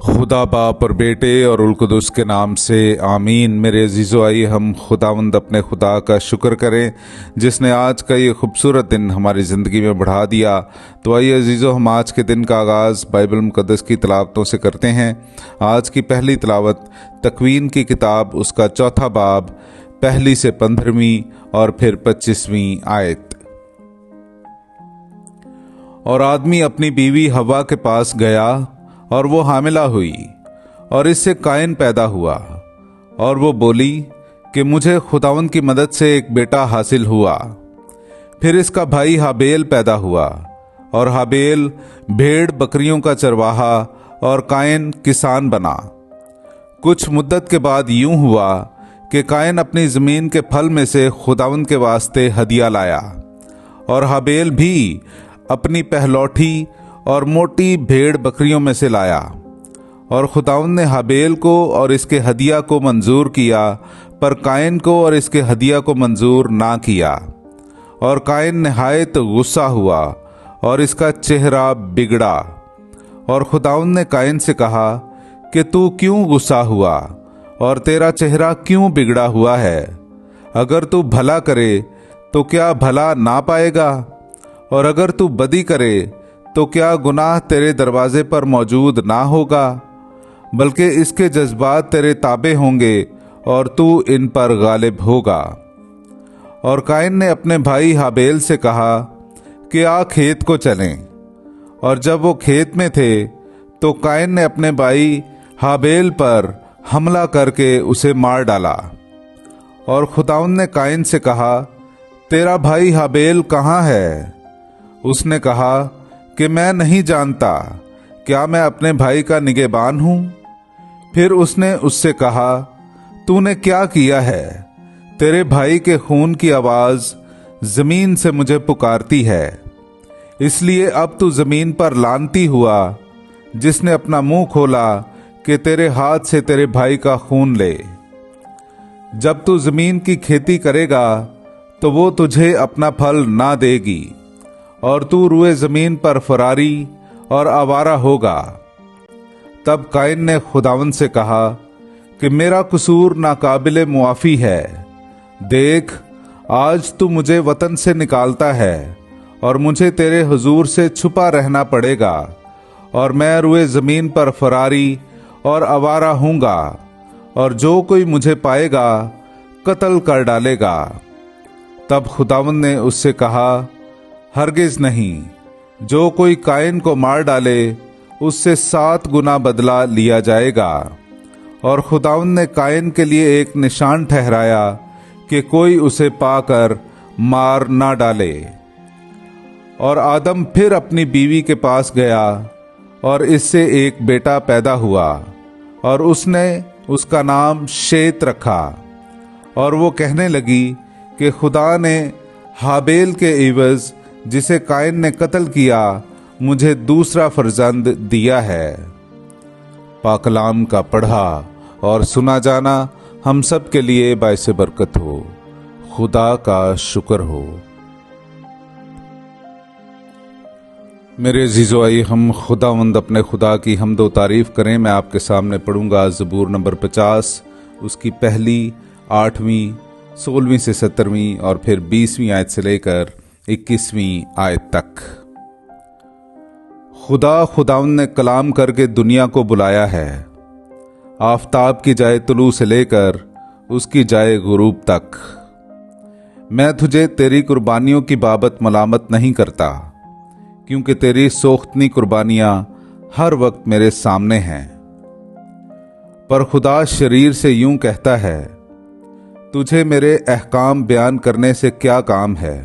खुदा बाप और बेटे और उल कुदुस के नाम से आमीन। मेरे अजीज़ो, आइए हम खुदावंद अपने खुदा का शुक्र करें जिसने आज का ये खूबसूरत दिन हमारी ज़िंदगी में बढ़ा दिया। तो आइए अजीज़ो, हम आज के दिन का आगाज़ बाइबल मुक़द्दस की तिलावतों से करते हैं। आज की पहली तिलावत तकवीन की किताब, उसका चौथा बाब, पहली से 15वीं और फिर 25वीं आयत। और आदमी अपनी बीवी हवा के पास गया और वो हामिला हुई और इससे कायन पैदा हुआ। और वो बोली कि मुझे खुदावंद की मदद से एक बेटा हासिल हुआ। फिर इसका भाई हाबेल पैदा हुआ और हाबेल भेड़ बकरियों का चरवाहा और कायन किसान बना। कुछ मुद्दत के बाद यूं हुआ कि कायन अपनी ज़मीन के फल में से खुदावंद के वास्ते हदिया लाया और हाबेल भी अपनी पहलौठी और मोटी भेड़ बकरियों में से लाया। और खुदावंद ने हाबेल को और इसके हदिया को मंजूर किया, पर कायन को और इसके हदिया को मंजूर ना किया। और कायन नहायत गुस्सा हुआ और इसका चेहरा बिगड़ा। और खुदावंद ने कायन से कहा कि तू क्यों गुस्सा हुआ और तेरा चेहरा क्यों बिगड़ा हुआ है? अगर तू भला करे तो क्या भला ना पाएगा, और अगर तू बदी करे तो क्या गुनाह तेरे दरवाजे पर मौजूद ना होगा? बल्कि इसके जज्बात तेरे ताबे होंगे और तू इन पर गालिब होगा। और कायन ने अपने भाई हाबेल से कहा कि आ खेत को चलें। और जब वो खेत में थे तो कायन ने अपने भाई हाबेल पर हमला करके उसे मार डाला। और खुदावंद ने कायन से कहा, तेरा भाई हाबेल कहाँ है? उसने कहा कि मैं नहीं जानता, क्या मैं अपने भाई का निगहबान हूं? फिर उसने उससे कहा, तूने क्या किया है? तेरे भाई के खून की आवाज जमीन से मुझे पुकारती है। इसलिए अब तू जमीन पर लानती हुआ जिसने अपना मुंह खोला कि तेरे हाथ से तेरे भाई का खून ले। जब तू जमीन की खेती करेगा तो वो तुझे अपना फल ना देगी और तू रुए जमीन पर फरारी और आवारा होगा। तब कायन ने खुदावंद से कहा कि मेरा कसूर नाकाबिले मुआफी है। देख, आज तू मुझे वतन से निकालता है और मुझे तेरे हुजूर से छुपा रहना पड़ेगा, और मैं रुए जमीन पर फरारी और आवारा हूँगा, और जो कोई मुझे पाएगा कत्ल कर डालेगा। तब खुदावंद ने उससे कहा, हरगिज नहीं, जो कोई कायन को मार डाले उससे 7 गुना बदला लिया जाएगा। और खुदावंद ने कायन के लिए एक निशान ठहराया कि कोई उसे पाकर मार ना डाले। और आदम फिर अपनी बीवी के पास गया और इससे एक बेटा पैदा हुआ और उसने उसका नाम शेत रखा। और वो कहने लगी कि खुदा ने हाबेल के एवज जिसे कायन ने कत्ल किया मुझे दूसरा फर्जंद दिया है। पाकलाम का पढ़ा और सुना जाना हम सब के लिए बाइस बरकत हो। खुदा का शुक्र हो। मेरे अजीज़ो, आइए हम खुदावंद अपने खुदा की हम्द व तारीफ करें। मैं आपके सामने पढ़ूंगा ज़बूर नंबर 50, उसकी पहली, 8वीं, 16वीं से 17वीं और फिर 20वीं आयत से लेकर 21वीं आयत तक। खुदावंद ने कलाम करके दुनिया को बुलाया है, आफताब की जाए तुलू से लेकर उसकी जाए गुरूब तक। मैं तुझे तेरी कुर्बानियों की बाबत मलामत नहीं करता, क्योंकि तेरी सोख्तनी कुर्बानियां हर वक्त मेरे सामने हैं। पर खुदा शरीर से यूं कहता है, तुझे मेरे अहकाम बयान करने से क्या काम है,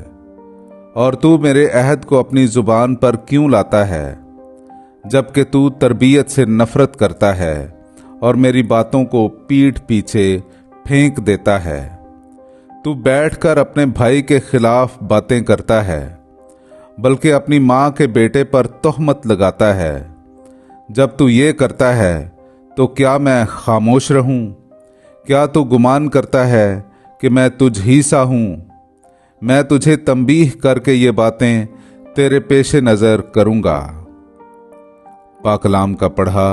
और तू मेरे अहद को अपनी जुबान पर क्यों लाता है, जबकि तू तरबियत से नफरत करता है और मेरी बातों को पीठ पीछे फेंक देता है। तू बैठकर अपने भाई के खिलाफ बातें करता है, बल्कि अपनी माँ के बेटे पर तोहमत लगाता है। जब तू ये करता है तो क्या मैं खामोश रहूं? क्या तू गुमान करता है कि मैं तुझ ही सा हूं? मैं तुझे तंबीह करके ये बातें तेरे पेशे नज़र करूंगा। पाकलाम का पढ़ा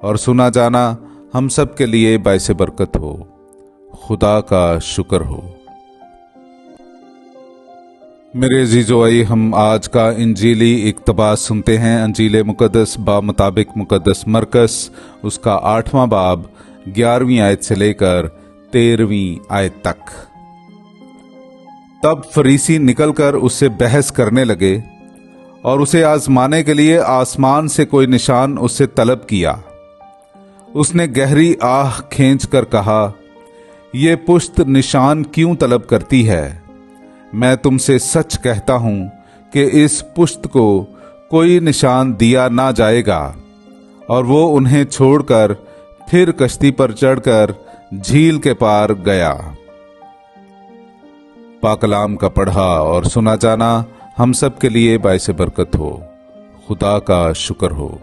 और सुना जाना हम सब के लिए बाइसे बरकत हो। खुदा का शुक्र हो। मेरे अजीजो, आइए हम आज का इंजीली इक्तबास सुनते हैं। अंजील मुकद्दस बा मुताबिक मुकद्दस मरकस, उसका 8वां बाब 11वीं आयत से लेकर 13वीं आयत तक। तब फरीसी निकलकर उससे बहस करने लगे और उसे आजमाने के लिए आसमान से कोई निशान उससे तलब किया। उसने गहरी आह खींचकर कहा, ये पुश्त निशान क्यों तलब करती है? मैं तुमसे सच कहता हूं कि इस पुश्त को कोई निशान दिया ना जाएगा। और वो उन्हें छोड़कर फिर कश्ती पर चढ़कर झील के पार गया। पाकलाम का पढ़ा और सुना जाना हम सब के लिए बाइसे बरकत हो। खुदा का शुक्र हो।